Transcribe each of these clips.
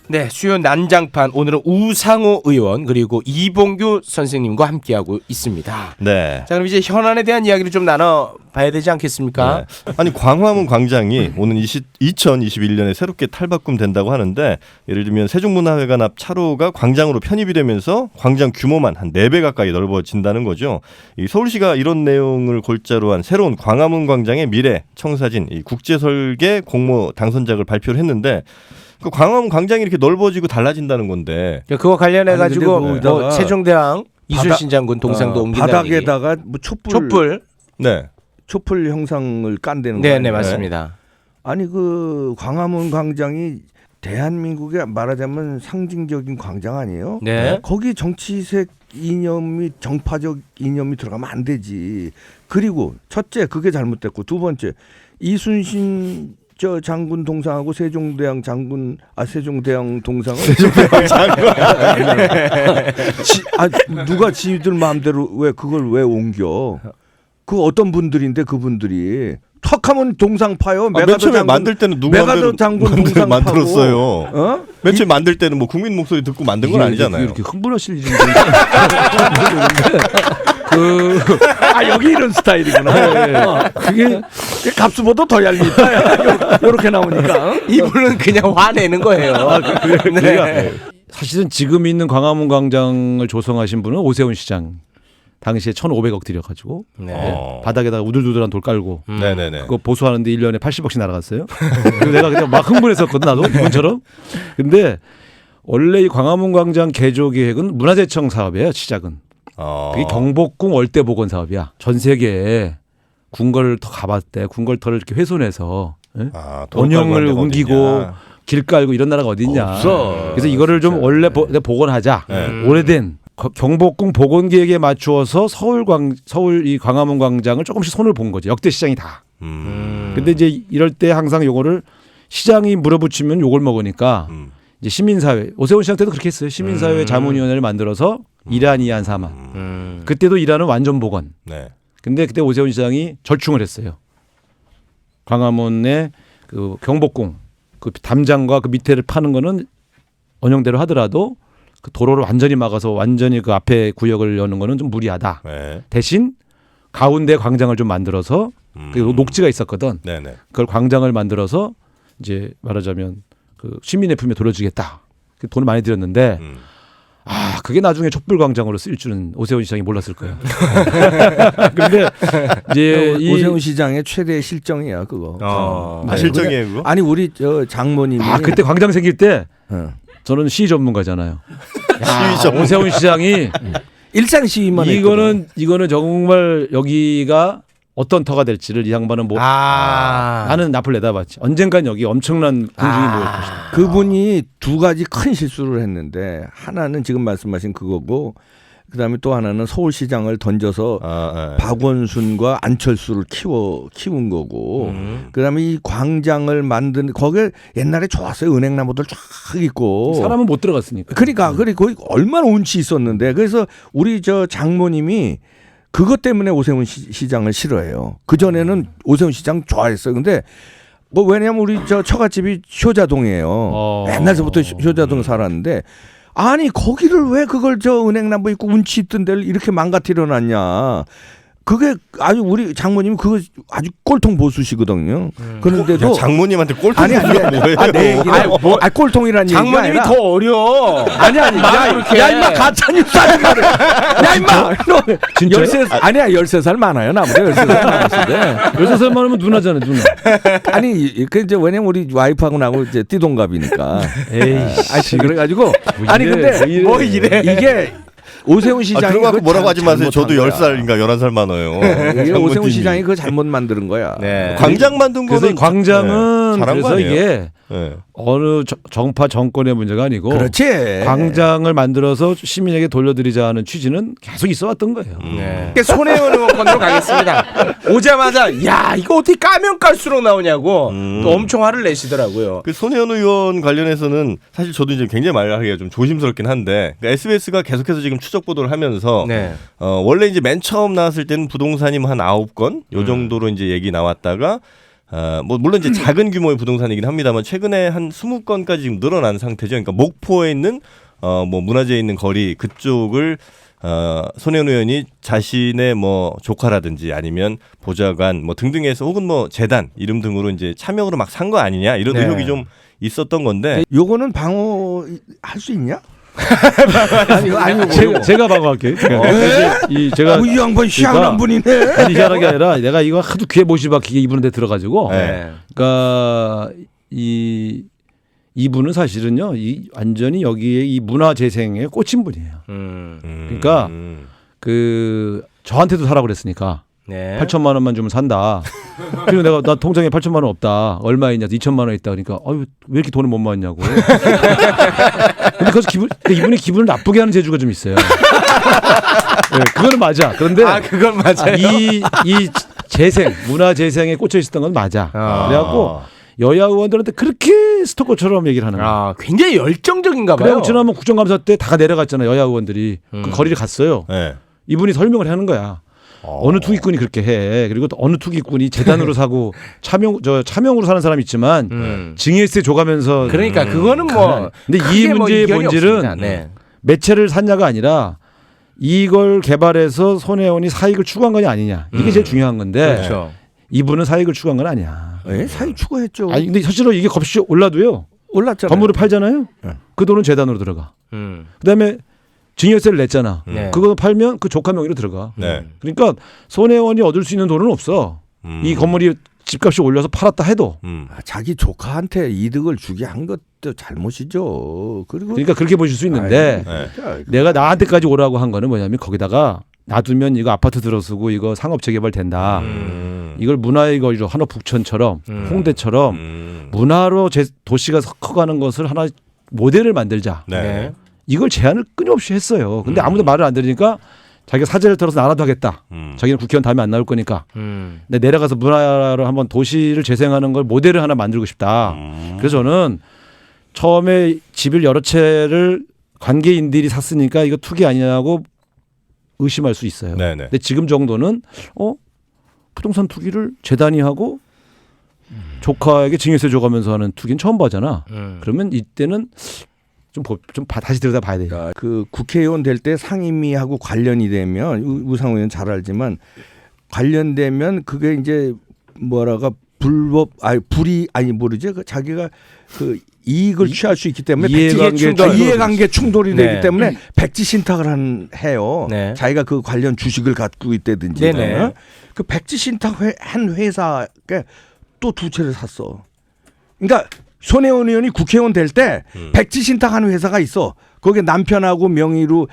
네, 수요 난장판 오늘은 우상호 의원 그리고 이봉규 선생님과 함께하고 있습니다. 네. 자, 그럼 이제 현안에 대한 이야기를 좀 나눠봐야 되지 않겠습니까? 네. 아니 광화문 광장이 오는 2021년에 새롭게 탈바꿈된다고 하는데 예를 들면 세종문화회관 앞 차로가 광장으로 편입이 되면서 광장 규모만 한 4배 가까이 넓어진다는 거죠. 이 서울시가 이런 내용을 골자로 한 새로운 광화문 광장의 미래 청사진 이 국제설계 공모 당선작을 발표를 했는데 그 광화문 광장이 이렇게 넓어지고 달라진다는 건데 그거 관련해 가지고 뭐 세종대왕 이순신 장군 동상도 옮긴다는 바닥에다가 뭐 촛불 네. 촛불 형상을 깐대는 네, 거예요. 네, 맞습니다. 아니 그 광화문 광장이 대한민국의 말하자면 상징적인 광장 아니에요? 네. 거기 정치색 이념이 정파적 이념이 들어가면 안 되지. 그리고 첫째 그게 잘못됐고 두 번째 이순신 저 장군 동상하고 세종대왕 장군 세종대왕 동상은 누가 지들 마음대로 왜 그걸 왜 옮겨? 그 어떤 분들인데 그분들이 턱하면 동상 파요. 맨 처음에 장군, 만들 때는 누가 메가더 장군 동상 만들었어요. 어? 맨 처음에 만들 때는 뭐 국민 목소리 듣고 만든 건 아니잖아요. 이렇게 흥분하실 일인데. 여기 이런 스타일이구나. 네. 그게 값수보다 더 얄밉다. 이렇게 나오니까. 이분은 그냥 화내는 거예요. 네. 사실은 지금 있는 광화문 광장을 조성하신 분은 오세훈 시장. 당시에 1,500억 들여가지고 바닥에다가 우들두들한 돌 깔고 네네네. 그거 보수하는데 1년에 80억씩 날아갔어요. 그리고 내가 그냥 막 흥분했었거든 나도 이분처럼. 근데 원래 이 광화문 광장 개조 계획은 문화재청 사업이에요. 시작은. 그게 경복궁 월대복원 사업이야. 전 세계에 궁궐터 가봤을 때 궁궐터를 이렇게 훼손해서 원형을 옮기고 길 깔고 이런 나라가 어디 있냐. 없어. 그래서 이거를 좀 원래 복원하자. 오래된 경복궁 복원 계획에 맞추어서 서울 이 광화문 광장을 조금씩 손을 본 거죠. 역대 시장이다. 근데 이제 이럴 때 항상 요거를 시장이 물어붙이면 욕을 먹으니까 이제 시민사회 오세훈 시장 때도 그렇게 했어요. 시민사회 자문위원회를 만들어서 이란 이안 사만. 그때도 이란은 완전 복원. 네. 근데 그때 오세훈 시장이 절충을 했어요. 광화문의 그 경복궁 그 담장과 그 밑에를 파는 거는 원형대로 하더라도 그 도로를 완전히 막아서 완전히 그 앞에 구역을 여는 거는 좀 무리하다. 네. 대신 가운데 광장을 좀 만들어서 그 녹지가 있었거든. 네네. 그걸 광장을 만들어서 이제 말하자면 그 시민의 품에 돌려주겠다. 돈을 많이 들였는데 그게 나중에 촛불광장으로 쓰일 줄은 오세훈 시장이 몰랐을 거예요. 그런데 이제 오세훈 시장의 최대 실정이야 그거. 실정이에요 그거? 아니 우리 저 장모님이 그때 광장 생길 때 저는 시위 전문가잖아요. 시위 전문가. 오세훈 시장이 일상 시위만 이거는 정말 여기가 어떤 터가 될지를 이 양반은 나는 납을 내다봤지. 언젠간 여기 엄청난 공중이 모일 것이다. 그분이 두 가지 큰 실수를 했는데 하나는 지금 말씀하신 그거고 그다음에 또 하나는 서울시장을 던져서 박원순과 안철수를 키운 거고 그다음에 이 광장을 만든 거기에 옛날에 좋았어요. 은행나무들 쫙 있고 사람은 못 들어갔으니까. 그러니까 거기 얼마나 운치 있었는데 그래서 우리 저 장모님이 그것 때문에 오세훈 시장을 싫어해요. 그 전에는 오세훈 시장 좋아했어요. 근데 뭐 왜냐면 우리 저 처갓집이 효자동이에요. 옛날서부터 효자동 살았는데 아니 거기를 왜 그걸 저 은행나무 있고 운치 있던 데를 이렇게 망가뜨려 놨냐. 그게 아주 우리 장모님이 그거 아주 꼴통 보수시거든요. 그런데도 장모님한테 꼴통이 뭐예요? 내 얘기는 꼴통이란 얘기가 아니라 장모님이 더 어려. 아니 야 임마 가짜뉴스 하지 마라. 야 임마 너 13살 아니야 13살 많아요 나보다 13살 많았는데 13살 많으면 누나잖아 누나. 아니 그 이제 왜냐면 우리 와이프하고 나하고 이제 띠동갑이니까. 에이 그래가지고 아니 근데 뭐 이래 이게 오세훈 시장이 그런 거 뭐라고 하지 마세요. 저도 10살인가 11살 많아요. 오세훈 시장이 그거 잘못 만드는 거야. 네. 광장 만든 거는 그래서 광장은 그래서 이게 네. 어느 정파 정권의 문제가 아니고 그렇지. 광장을 만들어서 시민에게 돌려드리자 하는 취지는 계속 있어왔던 거예요. 네. 손혜원 의원권으로 가겠습니다. 오자마자 야 이거 어떻게 까면 깔수록 나오냐고 또 엄청 화를 내시더라고요. 그 손혜원 의원 관련해서는 사실 저도 이제 굉장히 말하기가 좀 조심스럽긴 한데 그러니까 SBS가 계속해서 지금 추적 보도를 하면서 원래 이제 맨 처음 나왔을 때는 부동산이 한 9건 요 정도로 이제 얘기 나왔다가 뭐 물론 이제 작은 규모의 부동산이긴 합니다만 최근에 한 20건까지 지금 늘어난 상태죠. 그러니까 목포에 있는 뭐 문화재에 있는 거리 그쪽을 손혜원 의원이 자신의 뭐 조카라든지 아니면 보좌관 뭐 등등해서 혹은 뭐 재단 이름 등으로 이제 차명으로 막 산 거 아니냐 이런 네. 의혹이 좀 있었던 건데 요거는 방어할 수 있냐? 제가 방어할게요. 제가 이 양반 희한한 분이네. 아니 희한한 게 아니라 내가 이거 하도 귀에 못이 박히게 이분한테 들어가지고 네. 그러니까 이분은 사실은요 완전히 여기에 이 문화 재생에 꽂힌 분이에요. 그러니까 그 저한테도 사라고 그랬으니까 네. 8천만 원만 주면 산다. 그리고 내가 나 통장에 8천만 원 없다. 얼마 있냐? 2천만 원 있다. 그러니까 왜 이렇게 돈을 못 모았냐고. 근데 그래서 이분이 기분을 나쁘게 하는 재주가 좀 있어요. 네, 그거는 맞아. 그런데 그건 맞아요. 이 재생 문화 재생에 꽂혀 있었던 건 맞아. 그래갖고 여야 의원들한테 그렇게 스토커처럼 얘기를 하는 거야. 굉장히 열정적인가 봐요. 그래고 지난번 국정감사 때 다 내려갔잖아요. 여야 의원들이 그 거리를 갔어요. 네. 이분이 설명을 하는 거야. 어느 투기꾼이 그렇게 해. 그리고 또 어느 투기꾼이 재단으로 사고 차명으로 사는 사람 있지만 증여세 줘가면서. 그러니까 그거는 뭐. 근데 이 문제의 본질은 네. 매체를 샀냐가 아니라 이걸 개발해서 손혜원이 사익을 추구한 거냐 아니냐. 이게 제일 중요한 건데. 그렇죠. 이분은 사익을 추구한 건 아니야. 사익 추구했죠. 아니 근데 실제로 이게 값이 올라도요. 올랐잖아요. 건물을 팔잖아요. 그 돈은 재단으로 들어가. 그다음에 증여세를 냈잖아. 네. 그거 팔면 그 조카 명의로 들어가. 네. 그러니까 손혜원이 얻을 수 있는 돈은 없어. 이 건물이 집값이 올려서 팔았다 해도. 자기 조카한테 이득을 주게 한 것도 잘못이죠. 그리고 그러니까 그렇게 보실 수 있는데 내가 나한테까지 오라고 한 거는 뭐냐면 거기다가 놔두면 이거 아파트 들어서고 이거 상업재 개발 된다. 이걸 문화의 거리로 한옥 북천처럼 홍대처럼 문화로 도시가 커가는 것을 하나 모델을 만들자. 네. 이걸 제안을 끊임없이 했어요. 근데 아무도 말을 안 들으니까 자기가 사제를 털어서 나라도 하겠다. 자기는 국회의원 다음에 안 나올 거니까. 근데 내려가서 문화로 한번 도시를 재생하는 걸 모델을 하나 만들고 싶다. 그래서 저는 처음에 집을 여러 채를 관계인들이 샀으니까 이거 투기 아니냐고 의심할 수 있어요. 네네. 근데 지금 정도는 부동산 투기를 재단이 하고 조카에게 증여세 줘가면서 하는 투기는 처음 봐잖아. 그러면 이때는 다시 들여다봐야 돼요. 그 국회의원 될 때 상임위하고 관련이 되면 우상호 의원 잘 알지만 관련되면 그게 이제 뭐라가 모르지 자기가 그 이익을 취할 수 있기 때문에 이해관계 충돌이 네. 되기 때문에 백지 신탁을 해요. 네. 자기가 그 관련 주식을 갖고 있다든지. 네네. 그 백지 신탁 한 회사에 또 두 채를 샀어. 그러니까 손혜원 의원이 국회의원 될 때 백지 신탁하는 회사가 있어. 거기에 남편하고 명의로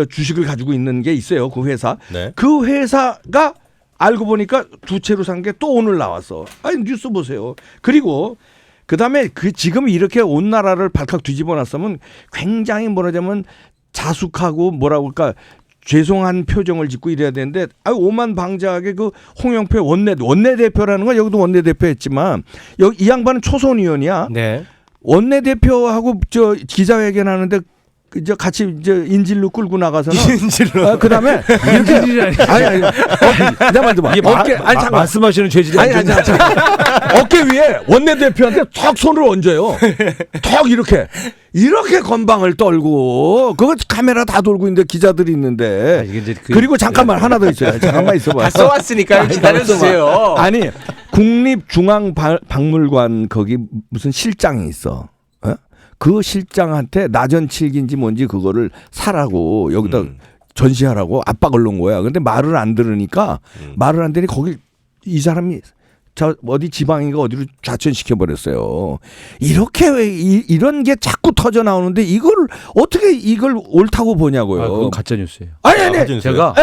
주식을 가지고 있는 게 있어요. 그 회사. 네. 그 회사가 알고 보니까 두 채로 산 게 또 오늘 나왔어. 아니 뉴스 보세요. 그리고 그다음에 지금 이렇게 온 나라를 발칵 뒤집어 놨으면 굉장히 뭐라자면 자숙하고 뭐라고 할까 죄송한 표정을 짓고 이래야 되는데 오만방자하게 그 홍영표 원내대표라는 건 여기도 원내대표 했지만 이 양반은 초선 의원이야. 네. 원내대표하고 기자회견하는데 같이 인질로 끌고 나가서는 인질로. 그다음에 이렇게 아니 내가 좀 말씀하시는 죄질이 아니 어깨 위에 원내대표한테 턱 손을 얹어요. 턱 이렇게 건방을 떨고 그거 카메라 다 돌고 있는데 기자들이 있는데 그리고 잠깐만 하나 더 있어요. 잠깐만 있어봐. 다 써왔으니까 기다려주세요. 아니 국립중앙박물관 거기 무슨 실장이 있어. 그 실장한테 나전칠기인지 뭔지 그거를 사라고 여기다 전시하라고 압박을 놓은 거야. 근데 말을 안 들으니까 거기 이 사람이 어디 지방인가 어디로 좌천시켜 버렸어요. 이렇게 이런 게 자꾸 터져 나오는데 이걸 어떻게 옳다고 보냐고요. 그건 가짜 뉴스예요. 아니 제가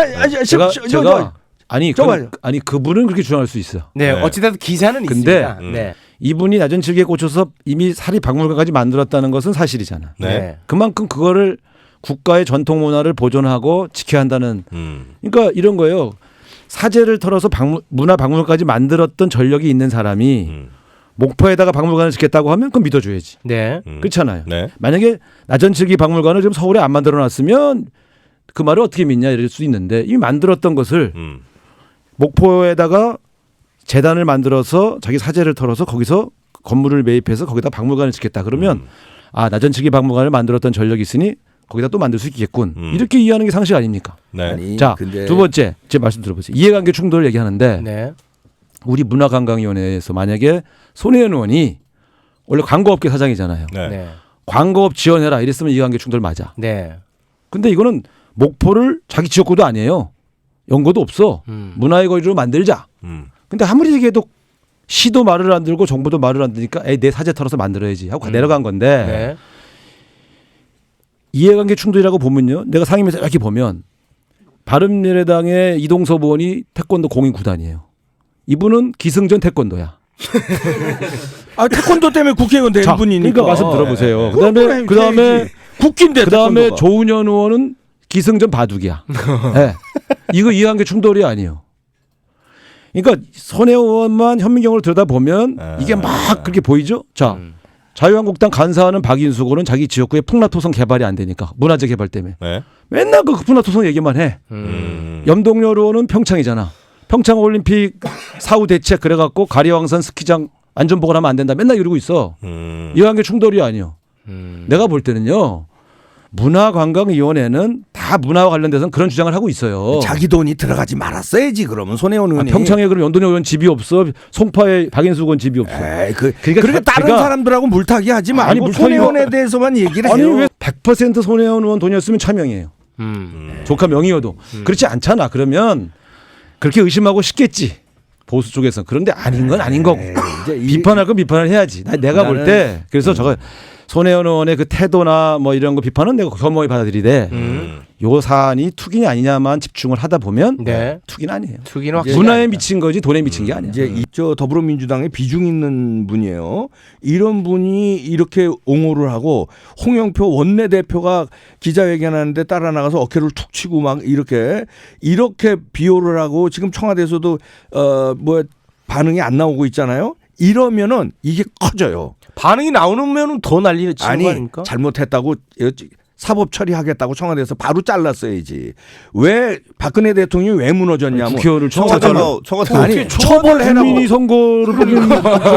아니 그분은 그렇게 주장할 수 있어. 네, 어찌됐든 기사는 근데 있습니다. 네. 이분이 나전칠기에 꽂혀서 이미 사립박물관까지 만들었다는 것은 사실이잖아. 네. 그만큼 그거를 국가의 전통 문화를 보존하고 지켜야 한다는. 그러니까 이런 거예요. 사제를 털어서 문화박물관까지 만들었던 전력이 있는 사람이 목포에다가 박물관을 짓겠다고 하면 그건 믿어줘야지. 네. 그렇잖아요. 네. 만약에 나전칠기 박물관을 지금 서울에 안 만들어놨으면 그 말을 어떻게 믿냐 이럴 수 있는데 이미 만들었던 것을 목포에다가 재단을 만들어서 자기 사재를 털어서 거기서 건물을 매입해서 거기다 박물관을 짓겠다. 그러면 아 나전치기 박물관을 만들었던 전력이 있으니 거기다 또 만들 수 있겠군. 이렇게 이해하는 게 상식 아닙니까? 네. 아니, 자, 근데 두 번째 제 말씀 들어보세요. 이해관계 충돌을 얘기하는데 네. 우리 문화관광위원회에서 만약에 손혜원 의원이 원래 광고업계 사장이잖아요. 네. 네. 광고업 지원해라 이랬으면 이해관계 충돌 맞아. 네. 근데 이거는 목포를 자기 지역구도 아니에요. 연고도 없어. 문화의 거리로 만들자. 근데 아무리 얘기해도 시도 말을 안 들고 정부도 말을 안 들으니까 에이, 내 사재 털어서 만들어야지 하고 내려간 건데 네. 이해관계 충돌이라고 보면요. 내가 상임위에서 이렇게 보면 바른미래당의 이동섭 의원이 태권도 공인 구단이에요. 이분은 기승전 태권도야. 아 태권도 때문에 국회의원 된 자, 분이니까. 그러니까 말씀 들어보세요. 그거는 그다음에 해야지. 국기인데 그다음에 태권도가. 조은현 의원은 기승전 바둑이야. 네. 이거 이해관계 충돌이 아니에요. 그러니까 손혜원 의원만 현민경을 들여다보면 이게 막 그렇게 보이죠. 자 자유한국당 간사하는 박인수 의원은 자기 지역구에 풍라토성 개발이 안 되니까 문화재 개발 때문에 네. 맨날 그 풍라토성 얘기만 해. 염동열 의원은 평창이잖아. 평창올림픽 사후 대책 그래갖고 가리왕산 스키장 안전보건 하면 안 된다. 맨날 이러고 있어. 이해관계 충돌이 아니요. 내가 볼 때는요. 문화관광위원회는 다 문화와 관련돼서는 그런 주장을 하고 있어요. 자기 돈이 들어가지 말았어야지. 그러면 손혜원 의원이. 평창에 그럼 연돈의 의원 집이 없어. 송파에 박인수 의원 집이 없어. 에이, 그러니까 다른 그러니까 사람들하고 물타기 하지 말고 아니, 물타기가- 손혜원에 대해서만 얘기를 아니 해요. 왜 100% 손혜원 의원 돈이었으면 차명이에요. 조카 명의여도. 그렇지 않잖아. 그러면 그렇게 의심하고 싶겠지. 보수 쪽에서. 그런데 아닌 건 아닌 거고. 이제 비판할 건 비판을 해야지. 내가 볼 때 그래서 저거 손혜원 의원의 그 태도나 뭐 이런 거 비판은 내가 겸허히 받아들이되 요 사안이 투기냐 아니냐만 집중을 하다 보면 네. 투기는 아니에요. 투기는 확실히 문화에 아니다. 미친 거지 돈에 미친 게 아니야. 이제 이저 더불어민주당에 비중 있는 분이에요. 이런 분이 이렇게 옹호를 하고 홍영표 원내대표가 기자회견하는데 따라 나가서 어깨를 툭 치고 막 이렇게 비호를 하고 지금 청와대에서도 뭐 반응이 안 나오고 있잖아요. 이러면은 이게 커져요. 반응이 나오면은 더 난리 치는 아니 거 아닙니까? 잘못했다고 사법 처리하겠다고 청와대에서 바로 잘랐어야지. 왜 박근혜 대통령이 왜 무너졌냐면 국회의원을 청와대가 아니 처벌해라고. 국민이 선거를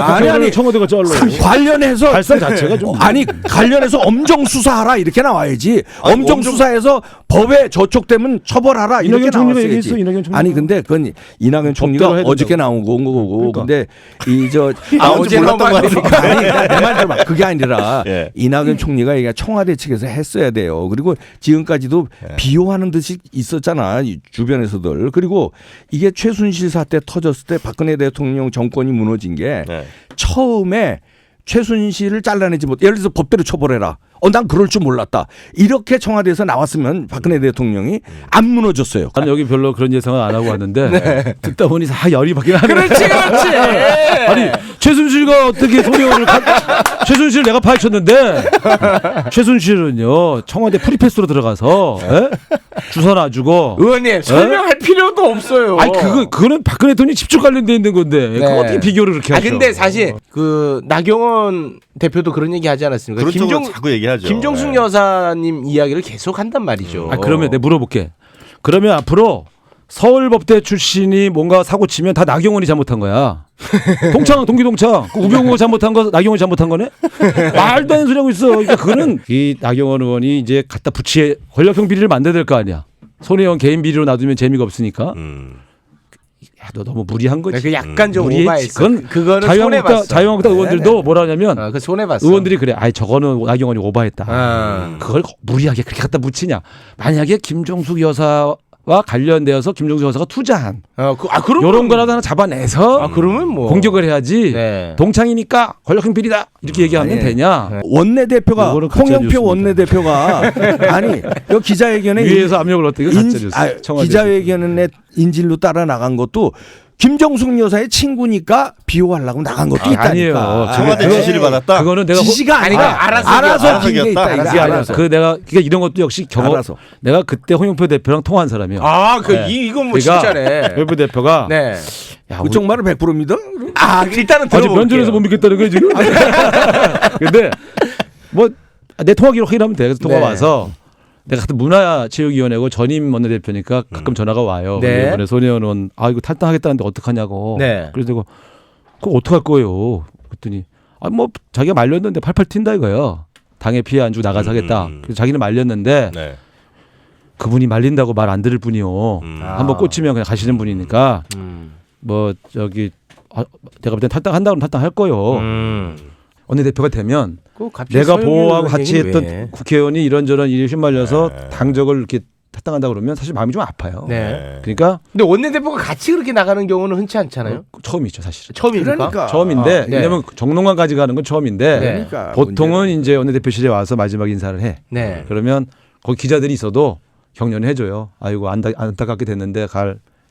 아니 청와대가 잘라. 관련해서 발상 자체가 좀 아니 관련해서 엄정 수사하라 이렇게 나와야지. 엄정 수사해서 법에 저촉되면 처벌하라 이렇게 이낙연 총리가 나왔어야지. 얘기했어, 이낙연 총리가. 아니 근데 그건 이낙연 총리가 법대로 해야 어저께 된다고. 나온 거고. 그러니까. 근데 이저 어제 나온 거 아닙니까? 아니 내 말 들어봐. 그게 아니라 예. 이낙연 총리가 얘가 청와대 측에서 했어야 돼요. 그리고 지금까지도 비호하는 듯이 있었잖아. 이 주변에서들. 그리고 이게 최순실 사태 터졌을 때 박근혜 대통령 정권이 무너진 게 네. 처음에 최순실을 잘라내지 못. 예를 들어서 법대로 처벌해라. 난 그럴 줄 몰랐다. 이렇게 청와대에서 나왔으면 박근혜 대통령이 안 무너졌어요. 나는 여기 별로 그런 예상을 안 하고 왔는데 듣다 보니 다 열이 받긴 하네. 그렇지. 아니 최순실과 어떻게 손혜원을 최순실 내가 파헤쳤는데 최순실은요 청와대 프리패스로 들어가서 주사 놔주고 의원님 설명할 필요도 없어요. 아니 그거는 박근혜 대통령이 직접 관련돼 있는 건데 그거 네. 어떻게 비교를 그렇게 하죠? 근데 사실 그 나경원 대표도 그런 얘기 하지 않았습니까? 그런 쪽으로 자꾸 얘기하죠. 김정숙 네. 여사님 이야기를 계속 한단 말이죠. 그러면 내가 물어볼게. 그러면 앞으로 서울법대 출신이 뭔가 사고 치면 다 나경원이 잘못한 거야. 동기동창. 그 우병우 잘못한 거 나경원이 잘못한 거네? 말도 안 되는 소리 하고 있어. 그러니까 그거는 이 나경원 의원이 이제 갖다 부치에 권력형 비리를 만들어야 될 거 아니야. 손혜원 개인 비리로 놔두면 재미가 없으니까. 야, 너 너무 무리한 거지. 그 약간 좀 무리했지. 오바했어. 그거는 자유한국당 손해봤어. 의원들도 뭐라 하냐면 그 손해봤어. 의원들이 그래. 아이 저거는 나경원이 오바했다. 아. 그걸 무리하게 그렇게 갖다 붙이냐. 만약에 김종숙 여사와 관련되어서 김종숙 여사가 투자한 그러면 이런 거라도 하나 잡아내서 그러면 뭐 공격을 해야지. 네. 동창이니까 권력형 비리다 이렇게 얘기하면 아니, 되냐. 원내대표가 이거는 가짜 홍영표 뉴스입니다. 원내대표가 아니 이 기자회견에 위에서 압력을 얻다. 이거 가짜 뉴스. 청와대에서. 기자회견에 인질로 따라 나간 것도 김정숙 여사의 친구니까 비호하려고 나간 것도 있다니까. 아니에요. 청와대 그거 지시를 받았다. 그거는 내가 지시가 아니, 아니라 알아서 낀게 있다. 알아서 이거 그게 아니라 알아서. 그 내가 그러니까 이런 것도 역시 경험. 알아서. 내가 그때 홍영표 대표랑 통화한 사람이야. 이건 뭐 그러니까 진짜네. 홍영표 대표가 네. 야, 그쪽 말을 100% 믿어? 일단은 아직 들어볼게요. 면전에서 못 믿겠다는 거야 지금. 근데 뭐 내 통화 기록 확인하면 돼. 그래서 통화 네. 와서 내가 같은 문화체육위원회고 전임 원내대표니까 가끔 전화가 와요. 네. 이번에 손혜원 의원 이거 탈당하겠다는데 어떡하냐고. 네. 그래서 내가 그거 어떡할 거예요. 그랬더니 뭐 자기가 말렸는데 팔팔 튄다 이거예요. 당에 피해 안 주고 나가서 하겠다. 그래서 자기는 말렸는데 네. 그분이 말린다고 말 안 들을 뿐이요. 한번 꽂히면 그냥 가시는 분이니까 뭐 저기 내가 볼 땐 탈당한다 그러면 탈당할 거요. 원내대표가 되면 내가 보호하고 같이 했던 국회의원이 이런저런 일에 휘말려서 당적을 이렇게 탈당한다 그러면 사실 마음이 좀 아파요. 네. 그러니까 근데 원내대표가 같이 그렇게 나가는 경우는 흔치 않잖아요. 처음이죠 사실은. 처음입니까? 그러니까. 처음인데 네. 왜냐면 정론관까지 가는 건 처음인데 네. 그러니까 보통은 이제 원내대표실에 와서 마지막 인사를 해. 네. 그러면 거기 기자들이 있어도 격려는 해줘요. 아이고 안타깝게 됐는데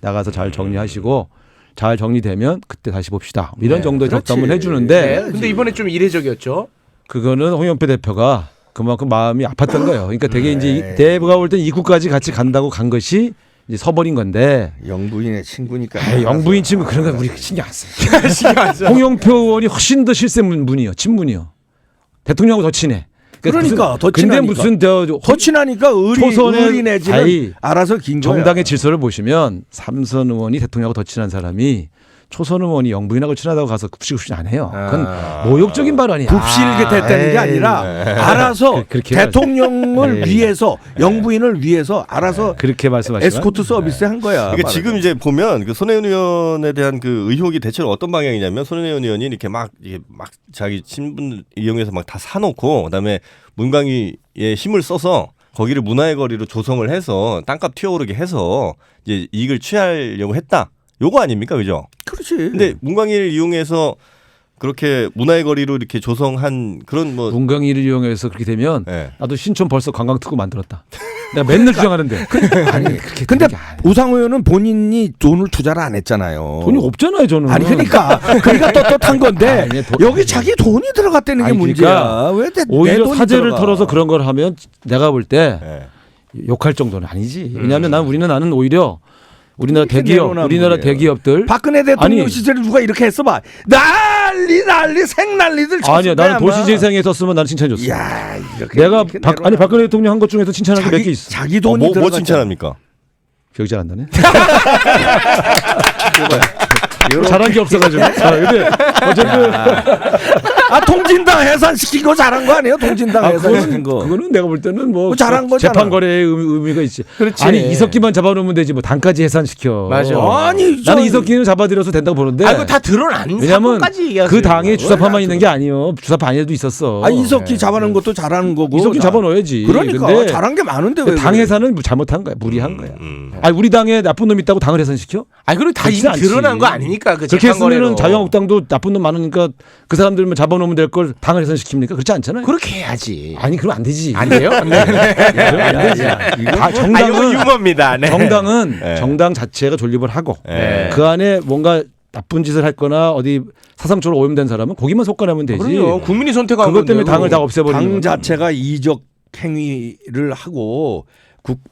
나가서 잘 정리하시고 잘 정리되면 그때 다시 봅시다. 이런 네. 정도의 그렇지. 덕담을 해주는데 네. 근데 이번에 좀 이례적이었죠. 그거는 홍영표 대표가 그만큼 마음이 아팠던 거예요. 그러니까 되게 이제 대부가 볼 땐 입구까지 같이 간다고 간 것이 이제 서버린 건데 영부인의 친구니까. 영부인 친구 그런 거 우리 신경 안 써요. 홍영표 의원이 훨씬 더 실세문 분이요. 친분이요. 대통령하고 더 친해. 그러니까 더 근데 친하니까. 무슨 더 친하니까 의리 내지는 아이, 알아서 긴 거야. 정당의 질서를 보시면 삼선 의원이 대통령하고 더 친한 사람이 초선 의원이 영부인하고 친하다고 가서 굽시굽시 안 해요. 그건 모욕적인 발언이야. 굽실게 됐다는 게 아니라 알아서 그렇게 대통령을 네. 위해서 영부인을 위해서 알아서 그렇게 말씀하시면 에스코트 서비스 한 거야. 그러니까 지금 이제 보면 그 손혜원 의원에 대한 그 의혹이 대체로 어떤 방향이냐면 손혜원 의원이 이렇게 막 자기 친분 이용해서 막 다 사놓고 그다음에 문광희의 힘을 써서 거기를 문화의 거리로 조성을 해서 땅값 튀어오르게 해서 이제 이익을 취하려고 했다. 요거 아닙니까, 그죠? 그렇지. 근데 문광희를 이용해서 그렇게 문화의 거리로 이렇게 조성한 그런 뭐 문광희를 이용해서 그렇게 되면 네. 나도 신촌 벌써 관광특구 만들었다. 내가 맨날 주장하는데. 아니 그렇게 근데 되는 게 아니에요. 우상호 의원은 본인이 돈을 투자를 안 했잖아요. 돈이 없잖아요, 저는. 아니 그러니까 떳떳한 건데 아니, 여기 자기 돈이 들어갔다는 게 아니, 문제야. 왜 내 오히려 돈이 사제를 들어가? 털어서 그런 걸 하면 내가 볼 때 네. 욕할 정도는 아니지. 왜냐하면 나는 오히려 우리나라 이렇게 대기업, 내로남불이에요. 우리나라 대기업들. 박근혜 대통령 아니, 시절에 누가 이렇게 했어 봐. 난리 생난리들 쳤을 아니야, 거야, 나는 아마. 도시재생에 썼으면 나는 칭찬해줬어. 야, 이렇게 내가 이렇게 박근혜 대통령 한 것 중에서 칭찬한 게 몇 개 있어. 자기 돈이 뭐 들어갔잖아. 칭찬합니까? 기억이 잘 안 나네. 잘한 게 없어가지고. 근데 어쨌든 통진당 해산시킨 거 잘한 거 아니에요? 통진당 해산시킨 거. 그거는 내가 볼 때는 뭐 잘한 거잖아. 재판 거래의 의미가 있지. 그렇지. 아니 이석기만 잡아놓으면 되지 뭐 당까지 해산시켜. 맞아. 아니 나는 이석기는 잡아들여서 된다고 보는데. 아, 이거 다 드러난 왜냐면 사건까지 얘기하세요. 그 당에 주사파만 있는 게 아니에요. 주사파 아니어도 있었어. 이석기 잡아놓은 것도 잘하는 거고. 이석기 잡아넣어야지. 그러니까 근데 잘한 게 많은데 왜 당 그래? 해산은 잘못한 거야. 무리한 거야. 아니 우리 당에 나쁜 놈 있다고 당을 해산시켜? 아니 그리고 다 이미 그렇지 않지. 드러난 거 아닙니까? 그 그렇게 재판 거래로. 했으면 자유한국당도 나쁜 놈 많으니까 그 사람들만 잡아놓으면 될 걸 당을 해산시킵니까? 그렇지 않잖아요. 그렇게 해야지. 아니 그럼 안 되지. 안 돼요? 네. 안 되지. 아, 이거 정당은 유머입니다. 네. 정당은 네. 정당 자체가 존립을 하고 네. 그 안에 뭔가 나쁜 짓을 했거나 어디 사상적으로 오염된 사람은 거기만 속가내면 되지. 그럼요. 국민이 선택한 그것 때문에 건데요. 당을 다 없애버리는 당 거는. 자체가 이적 행위를 하고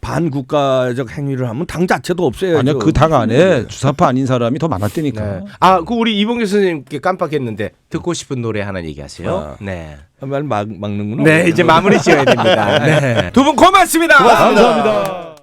반국가적 행위를 하면 당 자체도 없애야죠. 아니야 그 당 안에 주사파 아닌 사람이 더 많았다니까. 네. 아, 그 우리 이봉규 선생님께 깜빡했는데 듣고 싶은 노래 하나 얘기하세요. 네. 말 막는구나. 네, 이제 마무리 지어야 됩니다. 네. 두 분 고맙습니다. 고맙습니다. 감사합니다.